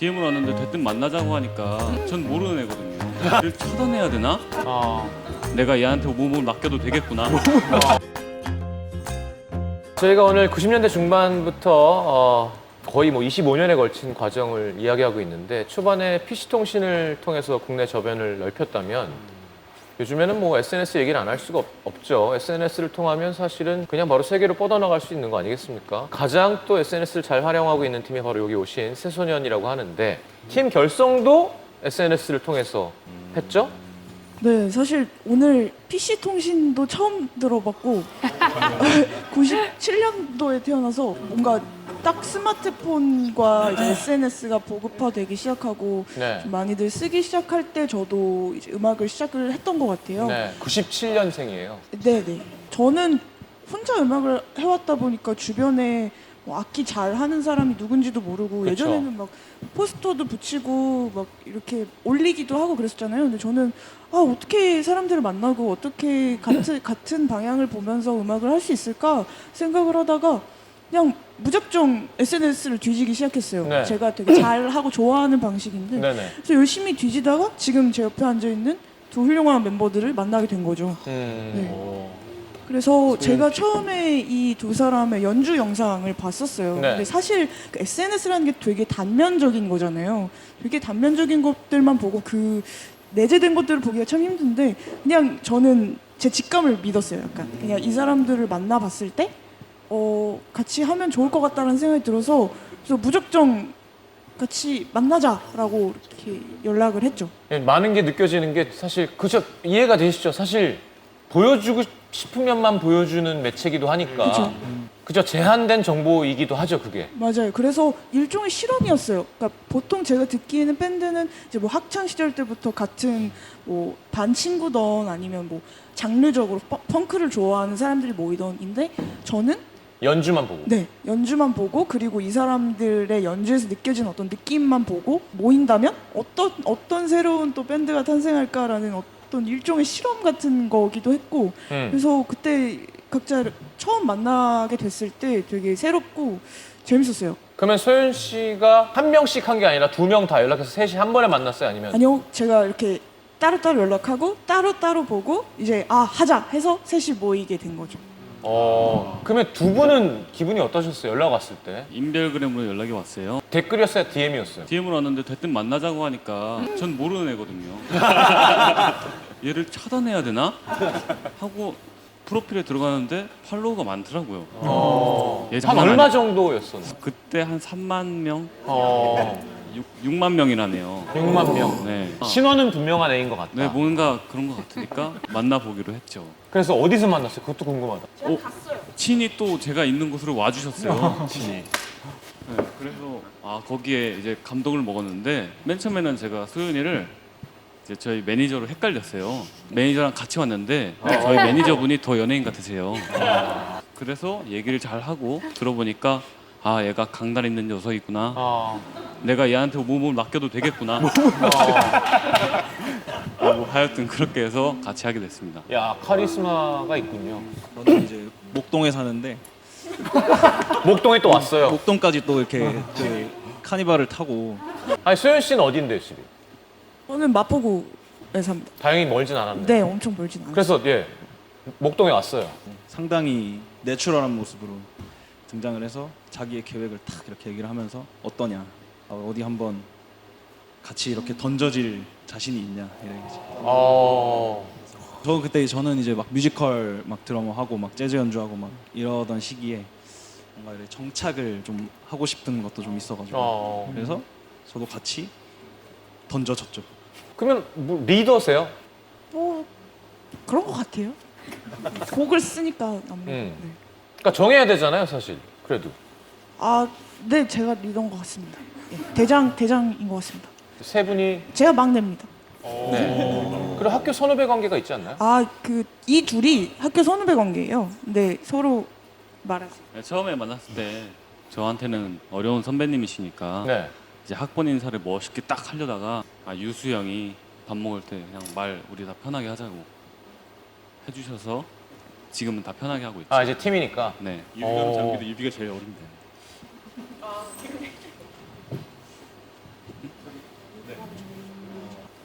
DM을 왔는데 대뜸 만나자고 하니까 전 모르는 애거든요. 얘를 차단해야 되나? 내가 얘한테 몸을 맡겨도 되겠구나. 저희가 오늘 90년대 중반부터 거의 뭐 25년에 걸친 과정을 이야기하고 있는데 초반에 PC통신을 통해서 국내 저변을 넓혔다면 요즘에는 뭐 SNS 얘기를 안 할 수가 없죠. SNS를 통하면 사실은 그냥 바로 세계로 뻗어나갈 수 있는 거 아니겠습니까? 가장 또 SNS를 잘 활용하고 있는 팀이 바로 여기 오신 새소년이라고 하는데 팀 결성도 SNS를 통해서 했죠? 네, 사실 오늘 PC통신도 처음 들어봤고 97년도에 태어나서 뭔가 딱 스마트폰과 이제 SNS가 보급화되기 시작하고 네. 좀 많이들 쓰기 시작할 때 저도 이제 음악을 시작을 했던 것 같아요. 네, 97년생이에요. 네. 저는 혼자 음악을 해왔다 보니까 주변에 뭐 악기 잘 하는 사람이 누군지도 모르고 그쵸. 예전에는 막 포스터도 붙이고 막 이렇게 올리기도 하고 그랬었잖아요. 근데 저는 어떻게 사람들을 만나고 어떻게 같은 방향을 보면서 음악을 할 수 있을까 생각을 하다가 그냥 무작정 SNS를 뒤지기 시작했어요. 네. 제가 되게 잘하고 좋아하는 방식인데 네네. 그래서 열심히 뒤지다가 지금 제 옆에 앉아있는 두 훌륭한 멤버들을 만나게 된 거죠. 네. 그래서 제가 처음에 이 두 사람의 연주 영상을 봤었어요. 네. 근데 사실 그 SNS라는 게 되게 단면적인 거잖아요. 되게 단면적인 것들만 보고 그 내재된 것들을 보기가 참 힘든데 그냥 저는 제 직감을 믿었어요. 약간 그냥 이 사람들을 만나봤을 때 같이 하면 좋을 것 같다는 생각이 들어서 그래서 무작정 같이 만나자라고 이렇게 연락을 했죠. 많은 게 느껴지는 게 사실 그저 이해가 되시죠? 사실 보여주고 싶으면만 보여주는 매체기도 하니까 그쵸. 그저 제한된 정보이기도 하죠, 그게. 맞아요. 그래서 일종의 실험이었어요. 그러니까 보통 제가 듣기에는 밴드는 이제 뭐 학창 시절 때부터 같은 뭐 반 친구던 아니면 뭐 장르적으로 펑크를 좋아하는 사람들이 모이던인데 저는 연주만 보고. 네 연주만 보고 그리고 이 사람들의 연주에서 느껴지는 어떤 느낌만 보고 모인다면 어떤 새로운 또 밴드가 탄생할까라는 어떤 일종의 실험 같은 거기도 했고 그래서 그때 각자 처음 만나게 됐을 때 되게 새롭고 재밌었어요. 그러면 소연 씨가 한 명씩 한 게 아니라 두 명 다 연락해서 셋이 한 번에 만났어요? 아니면? 아니요, 제가 이렇게 따로따로 연락하고 따로따로 보고 이제 하자 해서 셋이 모이게 된 거죠. 그러면 두 분은 기분이 어떠셨어요? 연락 왔을 때? 인별그램으로 연락이 왔어요. 댓글이었어요? DM이었어요? DM을 왔는데 대뜸 만나자고 하니까 전 모르는 애거든요. 얘를 차단해야 되나? 하고 프로필에 들어가는데 팔로워가 많더라고요. 한 예전만 얼마 아니- 정도였었나요? 그때 한 3만 명? 6만 명이라네요. 6만 명. 네. 신원은 분명한 애인 것 같다. 네, 뭔가 그런 것 같으니까 만나보기로 했죠. 그래서 어디서 만났어요? 그것도 궁금하다. 친이 또 제가 있는 곳으로 와주셨어요. 친이. 네, 그래서 거기에 이제 감동을 먹었는데 맨 처음에는 제가 소연이를 이제 저희 매니저로 헷갈렸어요. 매니저랑 같이 왔는데 저희 매니저분이 더 연예인 같으세요. 그래서 얘기를 잘 하고 들어보니까 얘가 강단 있는 녀석이구나. 내가 얘한테 몸을 맡겨도 되겠구나. 뭐 하여튼 그렇게 해서 같이 하게 됐습니다. 야, 카리스마가 있군요. 저는 이제 목동에 사는데 목동에 또 왔어요. 목동까지 또 이렇게 그 카니발을 타고 아니, 소연 씨는 어딘데, 집이? 저는 마포구에 삽니다. 다행히 멀진 않았네. 네, 엄청 멀진 않아요. 그래서 목동에 왔어요. 상당히 내추럴한 모습으로 등장을 해서 자기의 계획을 탁 이렇게 얘기를 하면서 어떠냐, 어디 한번 같이 이렇게 던져질 자신이 있냐 이래야지. 저는 이제 막 뮤지컬 막 드러머 하고 막 재즈 연주하고 막 이러던 시기에 뭔가 이렇게 정착을 좀 하고 싶은 것도 좀 있어가지고 그래서 저도 같이 던져졌죠. 그러면 뭐 리더세요? 뭐 그런 것 같아요. 곡을 쓰니까 아무래도. 네. 그러니까 정해야 되잖아요, 사실. 그래도. 네, 제가 리더인 것 같습니다. 네, 대장인 것 같습니다. 세 분이. 제가 막내입니다. 네. 그리고 학교 선후배 관계가 있지 않나요? 이 둘이 학교 선후배 관계예요. 근데 서로 말하지. 네, 처음에 만났을 때 저한테는 어려운 선배님이시니까 네. 이제 학번 인사를 멋있게 딱 하려다가 유수 형이 밥 먹을 때 그냥 말 우리 다 편하게 하자고 해주셔서 지금은 다 편하게 하고 있죠. 이제 팀이니까. 네. 유비가 장비도 유비가 제일 어린데.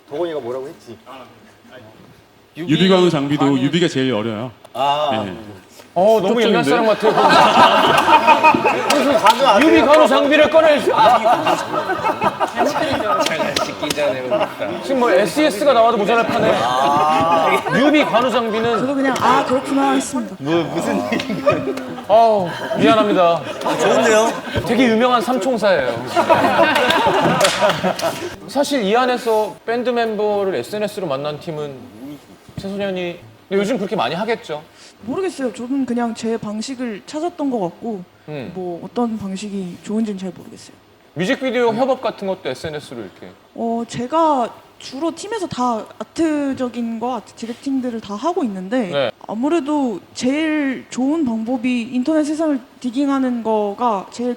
도건이가 뭐라고 했지? 유비 관우 장비도 유비가 제일 어려요. 네. 너무 옛날 사람 같아요. 무슨 유비 간호 장비를 꺼내지. 지금 뭐 SES가 나와도 모자랄 판에 유비 간호 장비는 저도 그냥 아 그렇구나 했습니다. 미안합니다. 좋은데요? 되게 유명한 삼총사예요. 사실 이 안에서 밴드 멤버를 SNS로 만난 팀은 최소년이 근데 요즘 그렇게 많이 하겠죠. 모르겠어요. 저는 그냥 제 방식을 찾았던 것 같고 뭐 어떤 방식이 좋은지는 잘 모르겠어요. 뮤직비디오 협업 같은 것도 SNS로 이렇게. 제가 주로 팀에서 다 아트적인 거, 아트 디렉팅들을 다 하고 있는데 네. 아무래도 제일 좋은 방법이 인터넷 세상을 디깅하는 거가 제일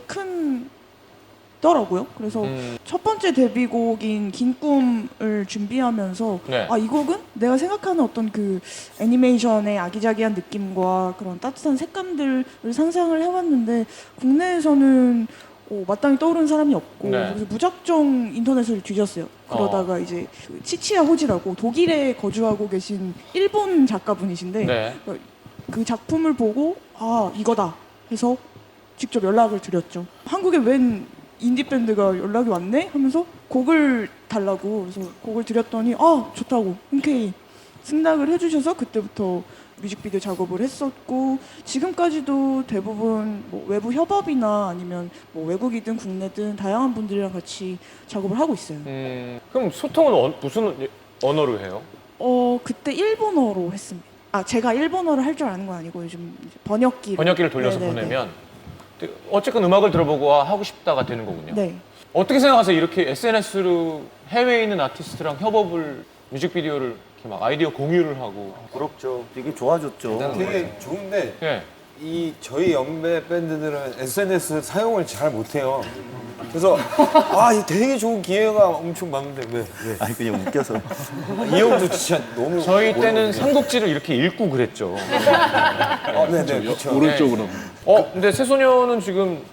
크더라고요. 그래서 첫 번째 데뷔곡인 긴 꿈을 준비하면서 네. 이 곡은 내가 생각하는 어떤 그 애니메이션의 아기자기한 느낌과 그런 따뜻한 색감들을 상상을 해왔는데 국내에서는 마땅히 떠오르는 사람이 없고 네. 그래서 무작정 인터넷을 뒤졌어요. 그러다가 이제 그 치치야 호지라고 독일에 거주하고 계신 일본 작가분이신데 네. 그 작품을 보고 이거다 해서 직접 연락을 드렸죠. 한국에 웬 인디 밴드가 연락이 왔네 하면서 곡을 달라고 그래서 곡을 드렸더니 좋다고 흔쾌히 승낙을 해주셔서 그때부터 뮤직비디오 작업을 했었고 지금까지도 대부분 뭐 외부 협업이나 아니면 뭐 외국이든 국내든 다양한 분들이랑 같이 작업을 하고 있어요. 그럼 소통은 무슨 언어로 해요? 그때 일본어로 했습니다. 제가 일본어를 할 줄 아는 건 아니고 요즘 이제 번역기를 돌려서 네네네. 보내면 어쨌건 음악을 들어보고 하고 싶다가 되는 거군요. 네. 어떻게 생각하세요? 이렇게 SNS로 해외에 있는 아티스트랑 협업을 뮤직비디오를 이렇게 막 아이디어 공유를 하고. 부럽죠. 되게 좋아졌죠. 되게 좋은데 예. 이 저희 연배 밴드들은 SNS 사용을 잘 못해요. 그래서 이 되게 좋은 기회가 엄청 많은데 왜? 아니 그냥 웃겨서. 이 형도 진짜 너무 저희 때는 삼국지를 이렇게 읽고 그랬죠. 네네 그렇죠. 오른쪽으로. 근데 새소년은 지금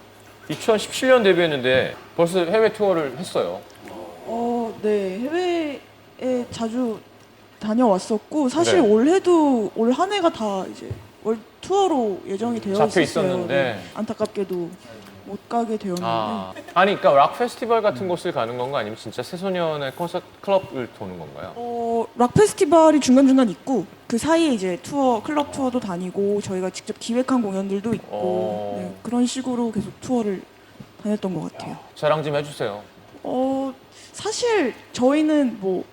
2017년 데뷔했는데 벌써 해외 투어를 했어요. 네. 해외에 자주 다녀왔었고 사실 네. 올해도 올 한 해가 다 이제 월 투어로 예정이 되어 잡혀 있었어요. 있었는데. 네. 안타깝게도 못 가게 되었는데 아니 그러니까 락 페스티벌 같은 곳을 가는 건가 아니면 진짜 새소년의 콘서트 클럽을 도는 건가요? 락 페스티벌이 중간중간 있고 그 사이에 이제 클럽 투어도 다니고 저희가 직접 기획한 공연들도 있고 네, 그런 식으로 계속 투어를 다녔던 것 같아요. 자랑 좀 해주세요. 사실 저희는 뭐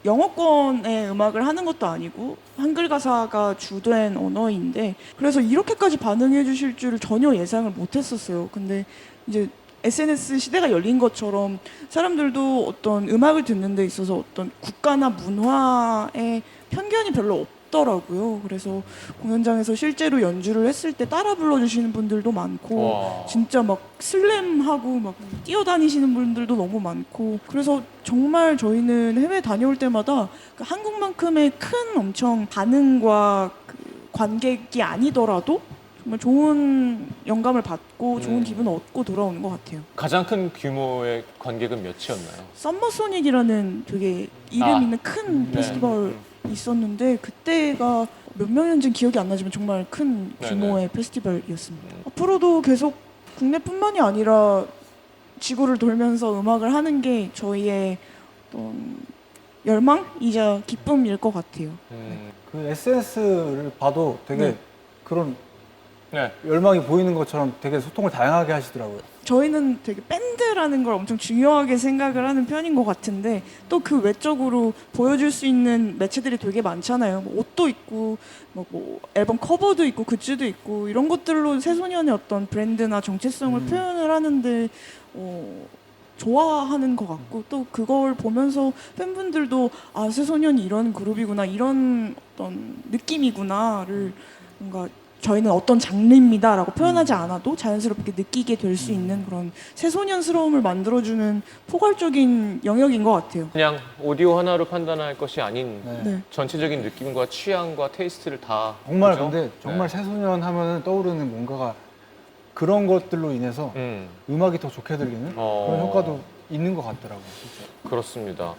영어권의 음악을 하는 것도 아니고 한글 가사가 주된 언어인데 그래서 이렇게까지 반응해 주실 줄을 전혀 예상을 못 했었어요. 근데 이제 SNS 시대가 열린 것처럼 사람들도 어떤 음악을 듣는 데 있어서 어떤 국가나 문화에 편견이 별로 없더라고요. 그래서 공연장에서 실제로 연주를 했을 때 따라 불러주시는 분들도 많고 와. 진짜 막 슬램하고 막 뛰어다니시는 분들도 너무 많고 그래서 정말 저희는 해외 다녀올 때마다 그 한국만큼의 큰 엄청 반응과 그 관객이 아니더라도 정말 좋은 영감을 받고 좋은 기분을 얻고 돌아오는 것 같아요. 가장 큰 규모의 관객은 몇이었나요? 썸머소닉이라는 되게 이름 있는 큰 네. 페스티벌 있었는데 그때가 몇 명이었는지 기억이 안 나지만 정말 큰 규모의 페스티벌이었습니다. 앞으로도 계속 국내뿐만이 아니라 지구를 돌면서 음악을 하는 게 저희의 어떤 열망이자 기쁨일 것 같아요. 그 SNS를 봐도 되게 네. 그런 네. 열망이 보이는 것처럼 되게 소통을 다양하게 하시더라고요. 저희는 되게 밴드라는 걸 엄청 중요하게 생각을 하는 편인 것 같은데 또 그 외적으로 보여줄 수 있는 매체들이 되게 많잖아요. 뭐 옷도 있고 뭐 앨범 커버도 있고 굿즈도 있고 이런 것들로 새소년의 어떤 브랜드나 정체성을 표현을 하는데 좋아하는 것 같고 또 그걸 보면서 팬분들도 새소년이 이런 그룹이구나 이런 어떤 느낌이구나를 뭔가 저희는 어떤 장르입니다라고 표현하지 않아도 자연스럽게 느끼게 될 수 있는 그런 새소년스러움을 만들어주는 포괄적인 영역인 것 같아요. 그냥 오디오 하나로 판단할 것이 아닌 네. 전체적인 느낌과 취향과 테이스트를 다 정말 그죠? 근데 정말 네. 새소년 하면은 떠오르는 뭔가가 그런 것들로 인해서 음악이 더 좋게 들리는 그런 효과도 있는 것 같더라고요. 진짜. 그렇습니다.